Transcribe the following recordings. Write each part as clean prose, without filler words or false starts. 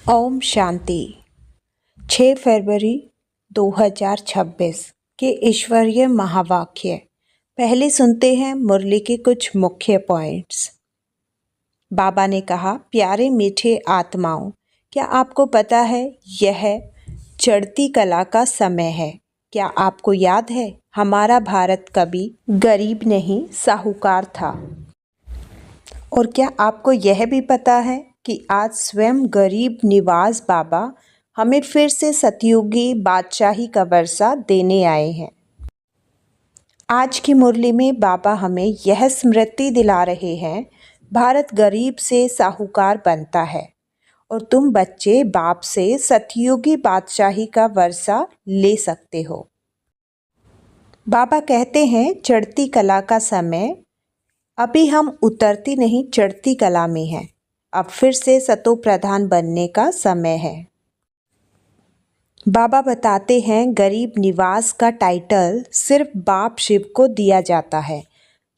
ओम शांति। 6 फरवरी 2026 के ईश्वरीय महावाक्य। पहले सुनते हैं मुरली के कुछ मुख्य पॉइंट्स। बाबा ने कहा, प्यारे मीठे आत्माओं, क्या आपको पता है यह चढ़ती कला का समय है। क्या आपको याद है हमारा भारत कभी गरीब नहीं साहूकार था। और क्या आपको यह भी पता है कि आज स्वयं गरीब निवाज बाबा हमें फिर से सतयुगी बादशाही का वर्षा देने आए हैं। आज की मुरली में बाबा हमें यह स्मृति दिला रहे हैं, भारत गरीब से साहूकार बनता है और तुम बच्चे बाप से सतयुगी बादशाही का वर्षा ले सकते हो। बाबा कहते हैं चढ़ती कला का समय, अभी हम उतरती नहीं चढ़ती कला में हैं। अब फिर से सतो प्रधान बनने का समय है। बाबा बताते हैं गरीब निवास का टाइटल सिर्फ बाप शिव को दिया जाता है।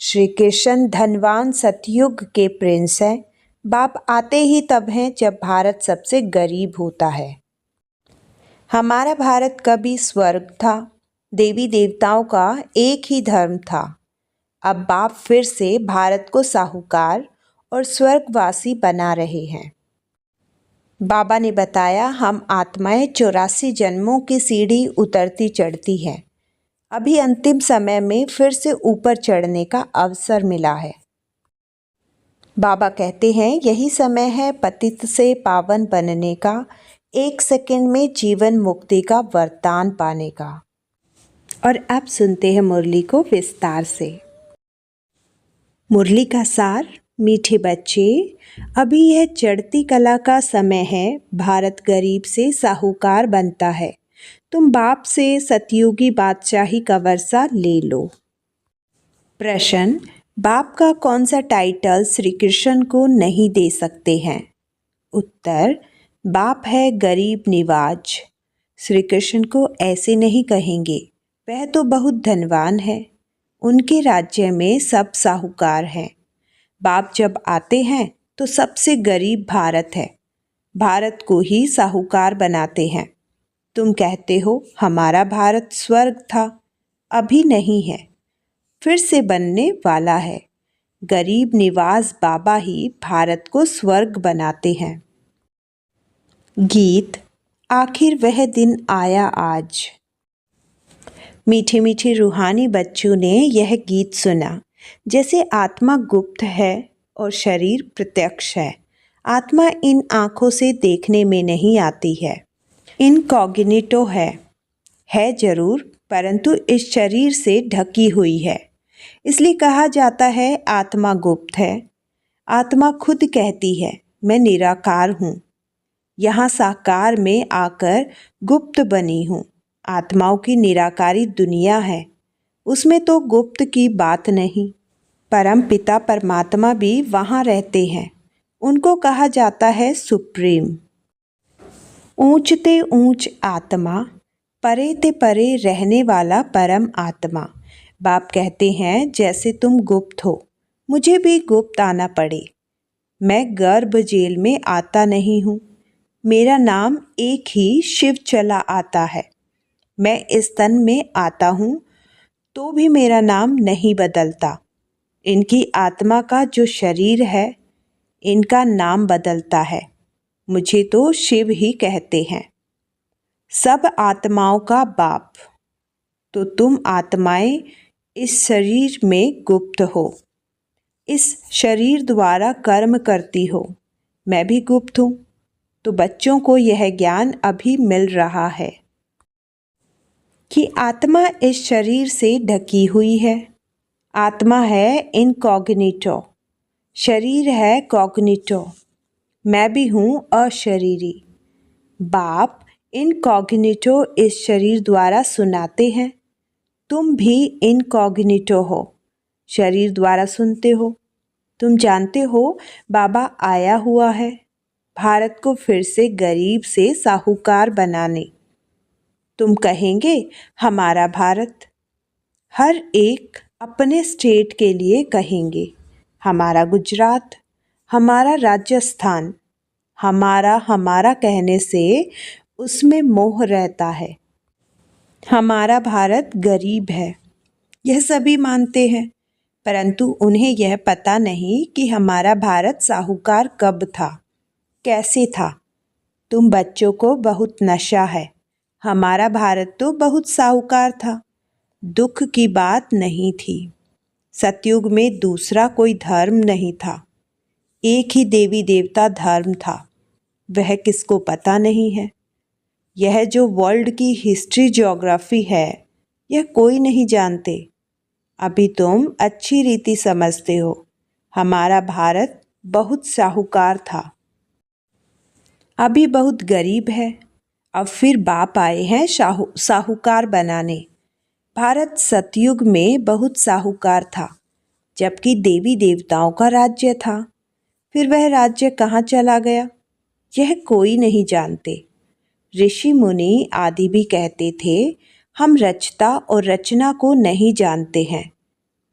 श्री कृष्ण धनवान सतयुग के प्रिंस हैं। बाप आते ही तब हैं जब भारत सबसे गरीब होता है। हमारा भारत कभी स्वर्ग था, देवी देवताओं का एक ही धर्म था। अब बाप फिर से भारत को साहूकार और स्वर्गवासी बना रहे हैं। बाबा ने बताया हम आत्माएं 84 जन्मों की सीढ़ी उतरती चढ़ती हैं। अभी अंतिम समय में फिर से ऊपर चढ़ने का अवसर मिला है। बाबा कहते हैं यही समय है पतित से पावन बनने का, 1 सेकंड में जीवन मुक्ति का वरदान पाने का। और अब सुनते हैं मुरली को विस्तार से। मुरली का सार, मीठे बच्चे, अभी यह चढ़ती कला का समय है। भारत गरीब से साहूकार बनता है। तुम बाप से सतयुगी बादशाही का वर्षा ले लो। प्रश्न, बाप का कौन सा टाइटल श्री कृष्ण को नहीं दे सकते हैं। उत्तर, बाप है गरीब निवाज। श्री कृष्ण को ऐसे नहीं कहेंगे, वह तो बहुत धनवान है। उनके राज्य में सब साहूकार हैं। बाप जब आते हैं तो सबसे गरीब भारत है। भारत को ही साहूकार बनाते हैं। तुम कहते हो हमारा भारत स्वर्ग था, अभी नहीं है, फिर से बनने वाला है। गरीब निवास बाबा ही भारत को स्वर्ग बनाते हैं। गीत, आखिर वह दिन आया आज। मीठे मीठे रूहानी बच्चों ने यह गीत सुना। जैसे आत्मा गुप्त है और शरीर प्रत्यक्ष है। आत्मा इन आँखों से देखने में नहीं आती है, इनकॉग्निटो है जरूर, परंतु इस शरीर से ढकी हुई है। इसलिए कहा जाता है आत्मा गुप्त है। आत्मा खुद कहती है मैं निराकार हूँ, यहाँ साकार में आकर गुप्त बनी हूँ। आत्माओं की निराकारी दुनिया है, उसमें तो गुप्त की बात नहीं। परम पिता परमात्मा भी वहाँ रहते हैं। उनको कहा जाता है सुप्रीम। ऊंचते ऊंच आत्मा, परे ते परे रहने वाला परम आत्मा। बाप कहते हैं जैसे तुम गुप्त हो, मुझे भी गुप्त आना पड़े। मैं गर्भ जेल में आता नहीं हूँ। मेरा नाम एक ही शिव चला आता है। मैं इस तन में आता हूँ तो भी मेरा नाम नहीं बदलता। इनकी आत्मा का जो शरीर है, इनका नाम बदलता है। मुझे तो शिव ही कहते हैं, सब आत्माओं का बाप। तो तुम आत्माएं इस शरीर में गुप्त हो, इस शरीर द्वारा कर्म करती हो। मैं भी गुप्त हूँ। तो बच्चों को यह ज्ञान अभी मिल रहा है कि आत्मा इस शरीर से ढकी हुई है। आत्मा है इनकॉग्निटो, शरीर है कॉग्निटो। मैं भी हूँ अशरीरी। बाप इनकॉग्निटो इस शरीर द्वारा सुनाते हैं। तुम भी इनकॉग्निटो हो, शरीर द्वारा सुनते हो। तुम जानते हो बाबा आया हुआ है भारत को फिर से गरीब से साहूकार बनाने। तुम कहेंगे हमारा भारत, हर एक अपने स्टेट के लिए कहेंगे। हमारा गुजरात, हमारा राजस्थान, हमारा हमारा कहने से उसमें मोह रहता है। हमारा भारत गरीब है, यह सभी मानते हैं, परंतु उन्हें यह पता नहीं कि हमारा भारत साहूकार कब था, कैसे था। तुम बच्चों को बहुत नशा है, हमारा भारत तो बहुत साहूकार था। दुख की बात नहीं थी। सतयुग में दूसरा कोई धर्म नहीं था, एक ही देवी देवता धर्म था। वह किसको पता नहीं है। यह जो वर्ल्ड की हिस्ट्री ज्योग्राफी है, यह कोई नहीं जानते। अभी तुम अच्छी रीति समझते हो। हमारा भारत बहुत साहूकार था, अभी बहुत गरीब है। अब फिर बाप आए हैं साहूकार बनाने। भारत सतयुग में बहुत साहूकार था, जबकि देवी देवताओं का राज्य था। फिर वह राज्य कहाँ चला गया, यह कोई नहीं जानते। ऋषि मुनि आदि भी कहते थे, हम रचता और रचना को नहीं जानते हैं।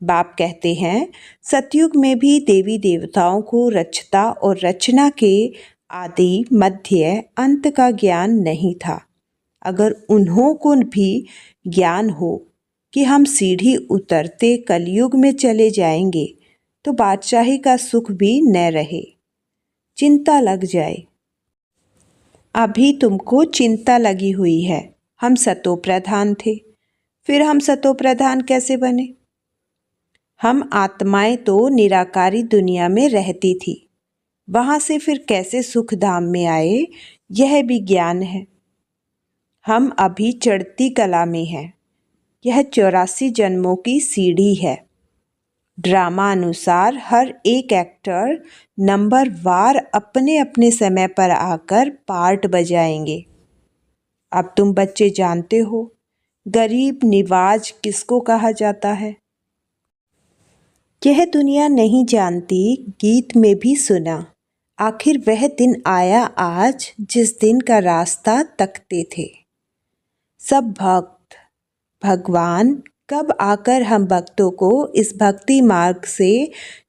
बाप कहते हैं, सतयुग में भी देवी देवताओं को रचता और रचना के आदि मध्य अंत का ज्ञान नहीं था। अगर उन्हों को भी ज्ञान हो कि हम सीढ़ी उतरते कलयुग में चले जाएंगे, तो बादशाही का सुख भी न रहे, चिंता लग जाए। अभी तुमको चिंता लगी हुई है। हम सतोप्रधान थे, फिर हम सतोप्रधान कैसे बने? हम आत्माएं तो निराकारी दुनिया में रहती थी, वहाँ से फिर कैसे सुख धाम में आए, यह भी ज्ञान है। हम अभी चढ़ती कला में हैं। यह 84 जन्मों की सीढ़ी है। ड्रामा अनुसार हर एक एक्टर नंबर वार अपने अपने समय पर आकर पार्ट बजाएंगे। अब तुम बच्चे जानते हो, गरीब निवाज किसको कहा जाता है? यह दुनिया नहीं जानती, गीत में भी सुना। आखिर वह दिन आया आज, जिस दिन का रास्ता तकते थे सब भक्त। भगवान कब आकर हम भक्तों को इस भक्ति मार्ग से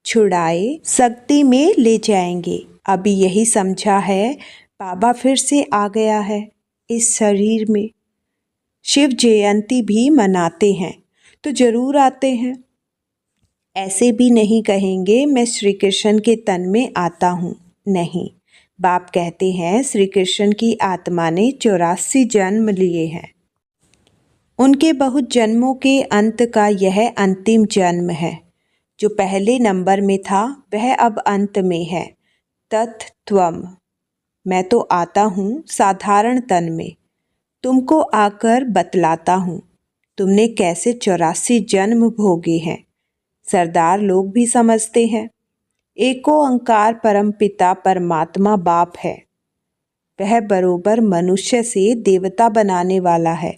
छुड़ाए शक्ति में ले जाएंगे। अभी यही समझा है, बाबा फिर से आ गया है इस शरीर में। शिव जयंती भी मनाते हैं तो जरूर आते हैं। ऐसे भी नहीं कहेंगे मैं श्री कृष्ण के तन में आता हूँ, नहीं। बाप कहते हैं श्री कृष्ण की आत्मा ने 84 जन्म लिए हैं। उनके बहुत जन्मों के अंत का यह अंतिम जन्म है। जो पहले नंबर में था वह अब अंत में है। तत्त्वम। मैं तो आता हूँ साधारण तन में, तुमको आकर बतलाता हूँ तुमने कैसे 84 जन्म भोगे हैं। सरदार लोग भी समझते हैं, एको ओंकार परम पिता परमात्मा बाप है। वह बरोबर मनुष्य से देवता बनाने वाला है,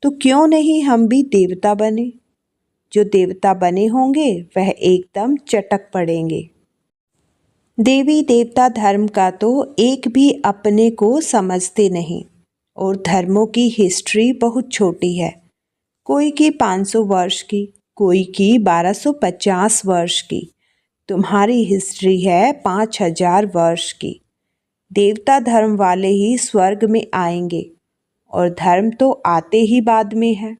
तो क्यों नहीं हम भी देवता बने? जो देवता बने होंगे वह एकदम चटक पड़ेंगे। देवी देवता धर्म का तो एक भी अपने को समझते नहीं, और धर्मों की हिस्ट्री बहुत छोटी है। कोई की 500 वर्ष की, कोई की 1250 वर्ष की। तुम्हारी हिस्ट्री है 5000 वर्ष की। देवता धर्म वाले ही स्वर्ग में आएंगे, और धर्म तो आते ही बाद में है।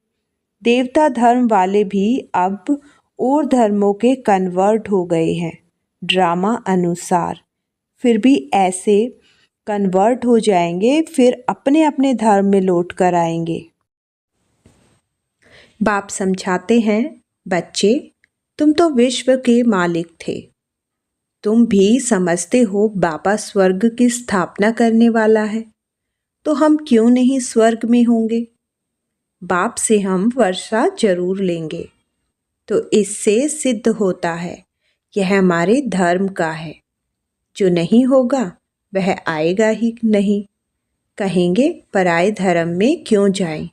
देवता धर्म वाले भी अब और धर्मों के कन्वर्ट हो गए हैं ड्रामा अनुसार। फिर भी ऐसे कन्वर्ट हो जाएंगे, फिर अपने अपने धर्म में लौट कर आएंगे। बाप समझाते हैं, बच्चे तुम तो विश्व के मालिक थे। तुम भी समझते हो बाबा स्वर्ग की स्थापना करने वाला है, तो हम क्यों नहीं स्वर्ग में होंगे? बाप से हम वर्षा जरूर लेंगे। तो इससे सिद्ध होता है यह हमारे धर्म का है। जो नहीं होगा वह आएगा ही नहीं। कहेंगे पराये धर्म में क्यों जाएं?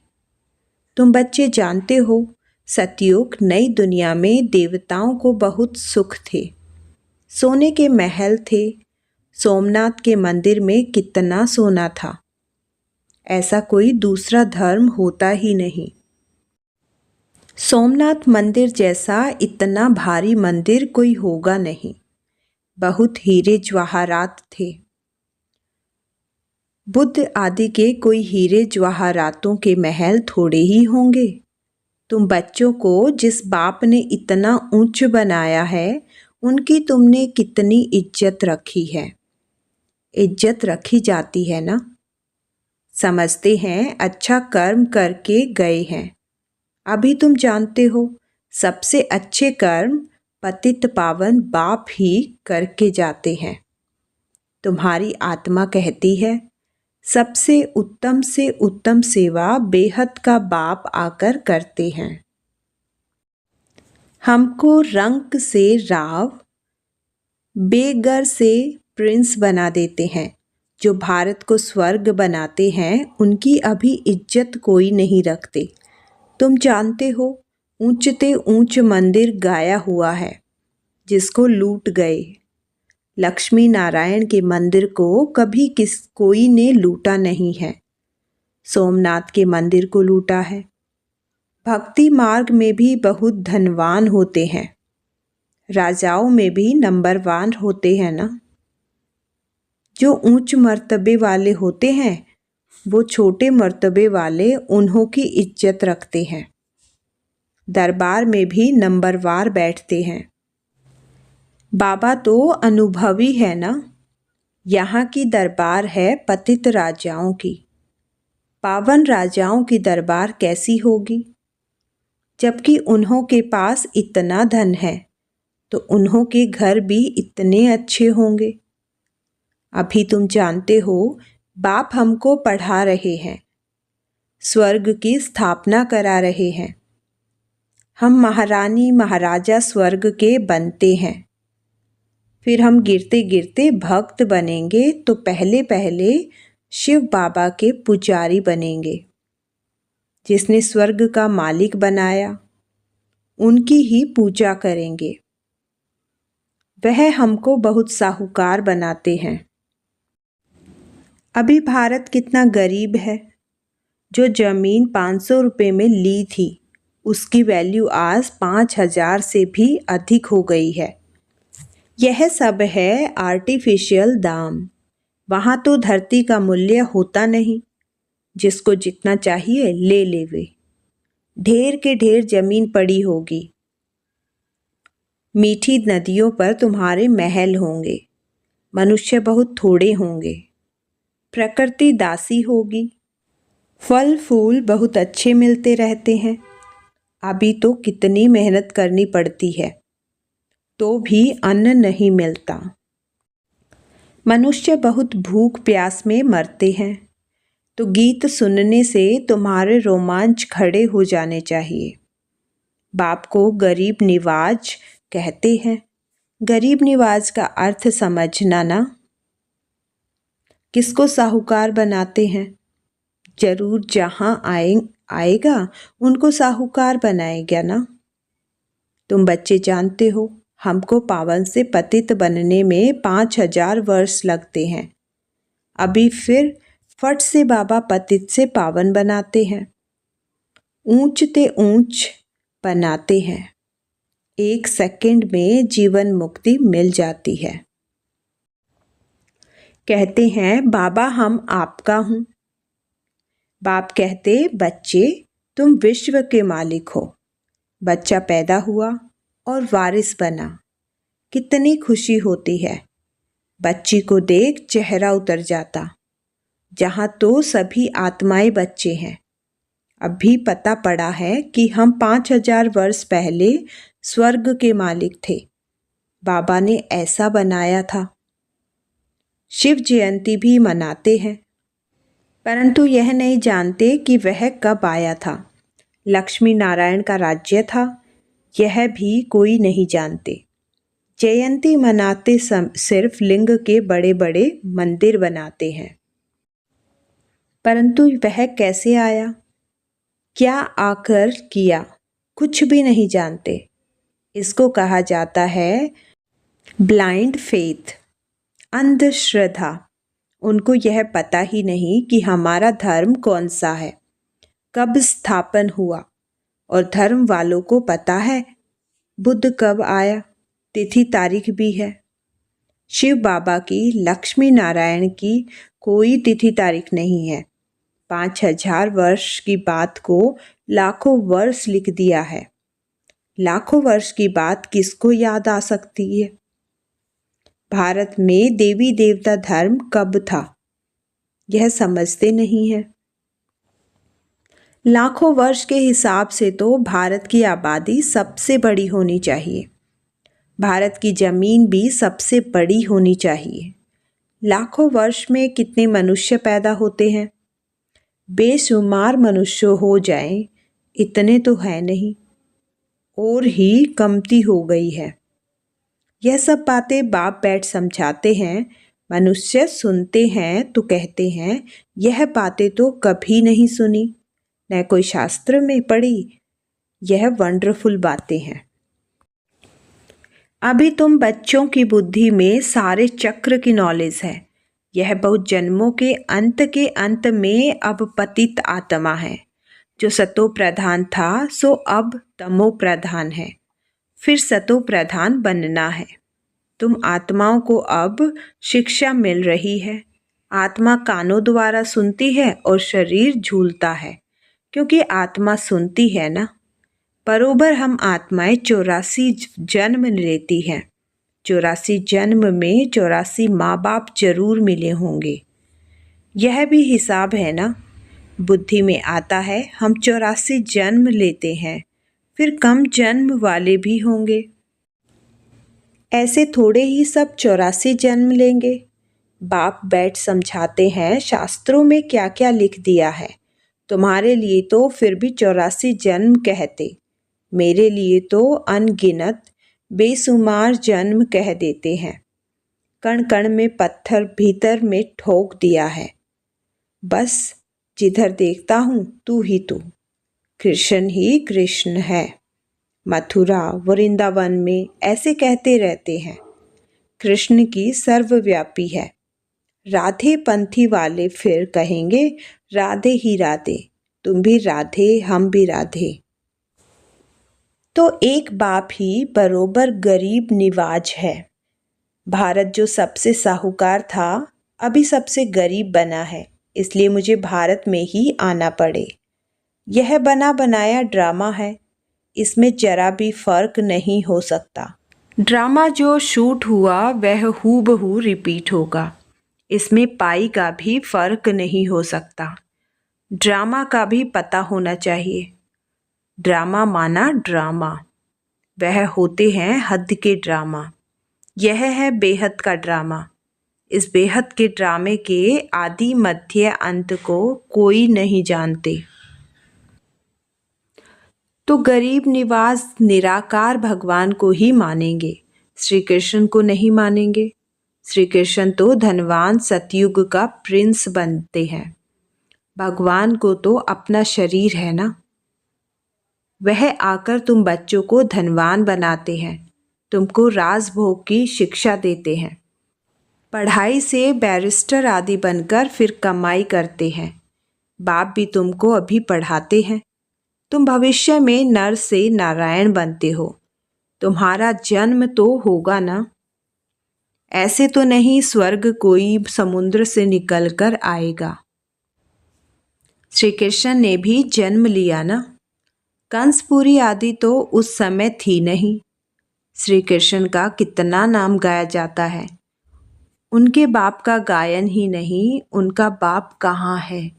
तुम बच्चे जानते हो, सतयुग नई दुनिया में देवताओं को बहुत सुख थे। सोने के महल थे। सोमनाथ के मंदिर में कितना सोना था। ऐसा कोई दूसरा धर्म होता ही नहीं। सोमनाथ मंदिर जैसा इतना भारी मंदिर कोई होगा नहीं। बहुत हीरे जवाहरात थे। बुद्ध आदि के कोई हीरे जवाहरातों के महल थोड़े ही होंगे। तुम बच्चों को जिस बाप ने इतना ऊंच बनाया है, उनकी तुमने कितनी इज्जत रखी है। इज्जत रखी जाती है ना। समझते हैं अच्छा कर्म करके गए हैं। अभी तुम जानते हो सबसे अच्छे कर्म पतित पावन बाप ही करके जाते हैं। तुम्हारी आत्मा कहती है सबसे उत्तम से उत्तम सेवा बेहद का बाप आकर करते हैं। हमको रंक से राव, बेगर से प्रिंस बना देते हैं। जो भारत को स्वर्ग बनाते हैं उनकी अभी इज्जत कोई नहीं रखते। तुम जानते हो ऊंचते ऊंच मंदिर गाया हुआ है जिसको लूट गए। लक्ष्मी नारायण के मंदिर को कभी कोई ने लूटा नहीं है। सोमनाथ के मंदिर को लूटा है। भक्ति मार्ग में भी बहुत धनवान होते हैं। राजाओं में भी नंबरवान होते हैं ना। जो ऊंच मर्तबे वाले होते हैं वो छोटे मर्तबे वाले उन्हों की इज्जत रखते हैं। दरबार में भी नंबरवार बैठते हैं। बाबा तो अनुभवी है ना। यहाँ की दरबार है पतित राजाओं की। पावन राजाओं की दरबार कैसी होगी। जबकि उन्हों के पास इतना धन है तो उन्हों के घर भी इतने अच्छे होंगे। अभी तुम जानते हो बाप हमको पढ़ा रहे हैं, स्वर्ग की स्थापना करा रहे हैं। हम महारानी महाराजा स्वर्ग के बनते हैं। फिर हम गिरते गिरते भक्त बनेंगे तो पहले पहले शिव बाबा के पुजारी बनेंगे। जिसने स्वर्ग का मालिक बनाया उनकी ही पूजा करेंगे। वह हमको बहुत साहूकार बनाते हैं। अभी भारत कितना गरीब है। जो ज़मीन 500 रुपये में ली थी उसकी वैल्यू आज 5000 से भी अधिक हो गई है। यह सब है आर्टिफिशियल दाम। वहाँ तो धरती का मूल्य होता नहीं। जिसको जितना चाहिए ले लेवे। ढेर के ढेर जमीन पड़ी होगी। मीठी नदियों पर तुम्हारे महल होंगे। मनुष्य बहुत थोड़े होंगे। प्रकृति दासी होगी। फल फूल बहुत अच्छे मिलते रहते हैं। अभी तो कितनी मेहनत करनी पड़ती है तो भी अन्न नहीं मिलता। मनुष्य बहुत भूख प्यास में मरते हैं। तो गीत सुनने से तुम्हारे रोमांच खड़े हो जाने चाहिए। बाप को गरीब निवाज कहते हैं। गरीब निवाज का अर्थ समझना ना। किसको साहूकार बनाते हैं। जरूर जहाँ आएगा उनको साहूकार बनाएगा ना। तुम बच्चे जानते हो हमको पावन से पतित बनने में 5000 वर्ष लगते हैं। अभी फिर फट से बाबा पतित से पावन बनाते हैं। ऊंचते ऊंच बनाते हैं। 1 सेकंड में जीवन मुक्ति मिल जाती है। कहते हैं बाबा हम आपका हूँ। बाप कहते बच्चे तुम विश्व के मालिक हो। बच्चा पैदा हुआ और वारिस बना। कितनी खुशी होती है। बच्ची को देख चेहरा उतर जाता। जहाँ तो सभी आत्माएं बच्चे हैं। अभी पता पड़ा है कि हम 5000 वर्ष पहले स्वर्ग के मालिक थे। बाबा ने ऐसा बनाया था। शिव जयंती भी मनाते हैं परंतु यह नहीं जानते कि वह कब आया था। लक्ष्मी नारायण का राज्य था यह भी कोई नहीं जानते। जयंती मनाते सिर्फ लिंग के बड़े बड़े मंदिर बनाते हैं परंतु वह कैसे आया, क्या आकर किया, कुछ भी नहीं जानते। इसको कहा जाता है ब्लाइंड फेथ, अंधश्रद्धा। उनको यह पता ही नहीं कि हमारा धर्म कौन सा है, कब स्थापन हुआ। और धर्म वालों को पता है बुद्ध कब आया, तिथि तारीख भी है। शिव बाबा की, लक्ष्मी नारायण की कोई तिथि तारीख नहीं है। 5000 वर्ष की बात को लाखों वर्ष लिख दिया है। लाखों वर्ष की बात किसको याद आ सकती है? भारत में देवी देवता धर्म कब था, यह समझते नहीं है। लाखों वर्ष के हिसाब से तो भारत की आबादी सबसे बड़ी होनी चाहिए। भारत की ज़मीन भी सबसे बड़ी होनी चाहिए। लाखों वर्ष में कितने मनुष्य पैदा होते हैं? बेशुमार मनुष्य हो जाएं, इतने तो है नहीं, और ही कमती हो गई है। यह सब बातें बाप बैठ समझाते हैं। मनुष्य सुनते हैं तो कहते हैं यह बातें तो कभी नहीं सुनी, न कोई शास्त्र में पढ़ी। यह वंडरफुल बातें हैं। अभी तुम बच्चों की बुद्धि में सारे चक्र की नॉलेज है। यह बहुत जन्मों के अंत में अब पतित आत्मा है। जो सतो प्रधान था सो अब तमो प्रधान है, फिर सतो प्रधान बनना है। तुम आत्माओं को अब शिक्षा मिल रही है। आत्मा कानों द्वारा सुनती है और शरीर झूलता है, क्योंकि आत्मा सुनती है ना। बरोबर हम आत्माएं 84 जन्म लेती हैं। 84 जन्म में 84 माँ बाप जरूर मिले होंगे। यह भी हिसाब है ना। बुद्धि में आता है हम 84 जन्म लेते हैं, फिर कम जन्म वाले भी होंगे। ऐसे थोड़े ही सब 84 जन्म लेंगे। बाप बैठ समझाते हैं शास्त्रों में क्या क्या लिख दिया है। तुम्हारे लिए तो फिर भी 84 जन्म कहते, मेरे लिए तो अनगिनत बेशुमार जन्म कह देते हैं। कण कण में पत्थर भीतर में ठोक दिया है। बस जिधर देखता हूँ तू ही तू, कृष्ण ही कृष्ण है। मथुरा वृंदावन में ऐसे कहते रहते हैं। कृष्ण की सर्वव्यापी है। राधे पंथी वाले फिर कहेंगे राधे ही राधे, तुम भी राधे हम भी राधे। तो एक बाप ही बरोबर गरीब निवाज है। भारत जो सबसे साहूकार था अभी सबसे गरीब बना है, इसलिए मुझे भारत में ही आना पड़े। यह बना बनाया ड्रामा है, इसमें जरा भी फर्क नहीं हो सकता। ड्रामा जो शूट हुआ वह हूबहू रिपीट होगा। इसमें पाई का भी फर्क नहीं हो सकता। ड्रामा का भी पता होना चाहिए। ड्रामा माना ड्रामा, वह होते हैं हद के ड्रामा। यह है बेहद का ड्रामा। इस बेहद के ड्रामे के आदि मध्य अंत को कोई नहीं जानते। तो गरीब निवाज निराकार भगवान को ही मानेंगे, श्री कृष्ण को नहीं मानेंगे। श्री कृष्ण तो धनवान सतयुग का प्रिंस बनते हैं। भगवान को तो अपना शरीर है ना। वह आकर तुम बच्चों को धनवान बनाते हैं, तुमको राजभोग की शिक्षा देते हैं। पढ़ाई से बैरिस्टर आदि बनकर फिर कमाई करते हैं। बाप भी तुमको अभी पढ़ाते हैं। तुम भविष्य में नर से नारायण बनते हो। तुम्हारा जन्म तो होगा ना। ऐसे तो नहीं स्वर्ग कोई समुद्र से निकलकर आएगा। श्री कृष्ण ने भी जन्म लिया ना। कंसपुरी आदि तो उस समय थी नहीं। श्री कृष्ण का कितना नाम गाया जाता है। उनके बाप का गायन ही नहीं, उनका बाप कहाँ है।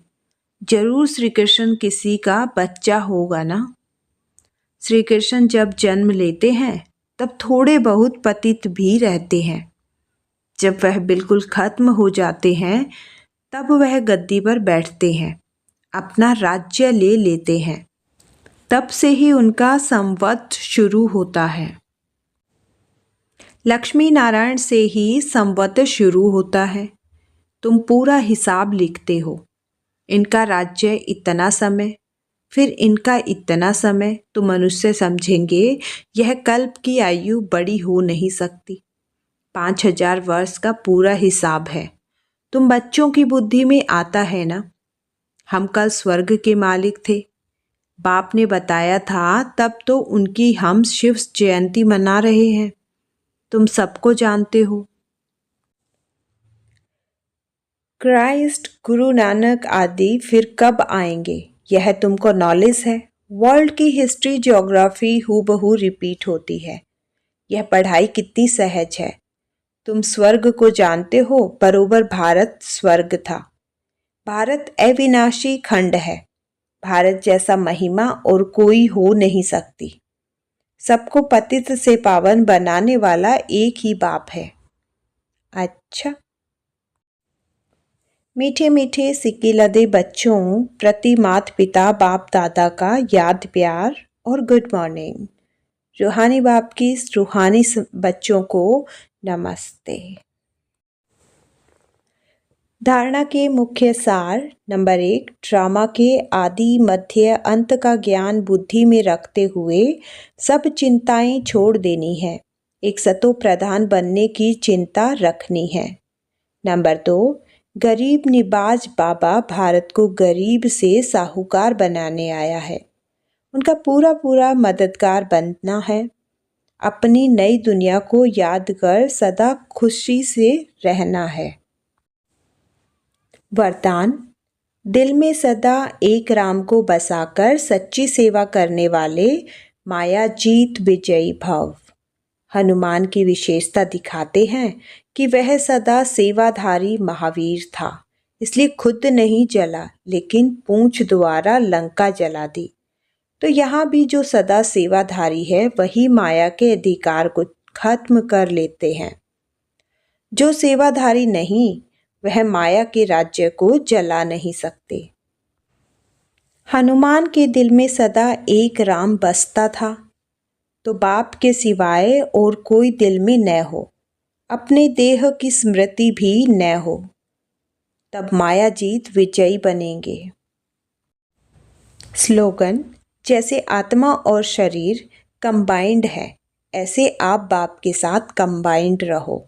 जरूर श्री कृष्ण किसी का बच्चा होगा ना। श्री कृष्ण जब जन्म लेते हैं तब थोड़े बहुत पतित भी रहते हैं। जब वह बिल्कुल खत्म हो जाते हैं तब वह गद्दी पर बैठते हैं, अपना राज्य ले लेते हैं। तब से ही उनका संवत शुरू होता है। लक्ष्मी नारायण से ही संवत शुरू होता है। तुम पूरा हिसाब लिखते हो। इनका राज्य इतना समय, फिर इनका इतना समय, तो मनुष्य समझेंगे यह कल्प की आयु बड़ी हो नहीं सकती। 5000 वर्ष का पूरा हिसाब है। तुम बच्चों की बुद्धि में आता है ना। हम कल स्वर्ग के मालिक थे। बाप ने बताया था, तब तो उनकी हम शिव जयंती मना रहे हैं। तुम सबको जानते हो। क्राइस्ट, गुरु नानक आदि फिर कब आएंगे, यह तुमको नॉलेज है। वर्ल्ड की हिस्ट्री, ज्योग्राफी हूबहू रिपीट होती है। यह पढ़ाई कितनी सहज है। तुम स्वर्ग को जानते हो, बरोबर भारत स्वर्ग था। भारत अविनाशी खंड है। भारत जैसा महिमा और कोई हो नहीं सकती। सबको पतित से पावन बनाने वाला एक ही बाप है। अच्छा। मीठे मीठे सिक्के लदे बच्चों प्रति माता पिता बाप दादा का याद प्यार और गुड मॉर्निंग। रूहानी बाप की रूहानी बच्चों को नमस्ते। धारणा के मुख्य सार। नंबर 1, ड्रामा के आदि मध्य अंत का ज्ञान बुद्धि में रखते हुए सब चिंताएं छोड़ देनी है। एक सतो प्रधान बनने की चिंता रखनी है। नंबर 2, गरीब निबाज बाबा भारत को गरीब से साहूकार बनाने आया है। उनका पूरा पूरा मददगार बनना है। अपनी नई दुनिया को याद कर सदा खुशी से रहना है। वरदान। दिल में सदा एक राम को बसाकर सच्ची सेवा करने वाले माया जीत विजयी भव। हनुमान की विशेषता दिखाते हैं कि वह सदा सेवाधारी महावीर था, इसलिए खुद नहीं जला लेकिन पूंछ द्वारा लंका जला दी। तो यहाँ भी जो सदा सेवाधारी है वही माया के अधिकार को खत्म कर लेते हैं। जो सेवाधारी नहीं वह माया के राज्य को जला नहीं सकते। हनुमान के दिल में सदा एक राम बसता था, तो बाप के सिवाय और कोई दिल में न हो, अपने देह की स्मृति भी न हो, तब माया जीत विजयी बनेंगे। स्लोगन। जैसे आत्मा और शरीर कंबाइंड है, ऐसे आप बाप के साथ कंबाइंड रहो।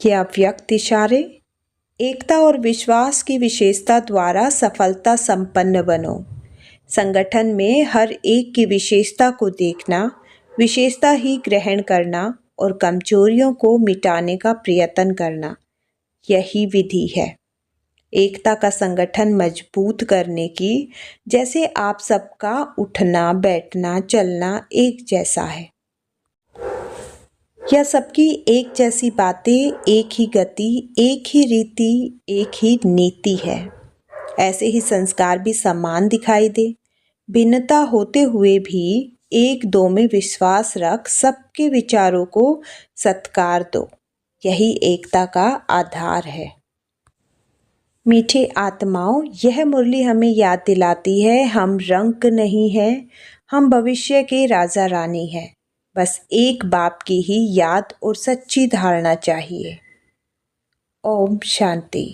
ये अव्यक्त इशारे। एकता और विश्वास की विशेषता द्वारा सफलता संपन्न बनो। संगठन में हर एक की विशेषता को देखना, विशेषता ही ग्रहण करना और कमजोरियों को मिटाने का प्रयत्न करना, यही विधि है एकता का संगठन मजबूत करने की। जैसे आप सबका उठना बैठना चलना एक जैसा है, यह सबकी एक जैसी बातें, एक ही गति, एक ही रीति, एक ही नीति है। ऐसे ही संस्कार भी समान दिखाई दे। भिन्नता होते हुए भी एक दो में विश्वास रख सबके विचारों को सत्कार दो, यही एकता का आधार है। मीठे आत्माओं, यह मुरली हमें याद दिलाती है हम रंक नहीं हैं, हम भविष्य के राजा रानी हैं। बस एक बाप की ही याद और सच्ची धारणा चाहिए। ओम शांति।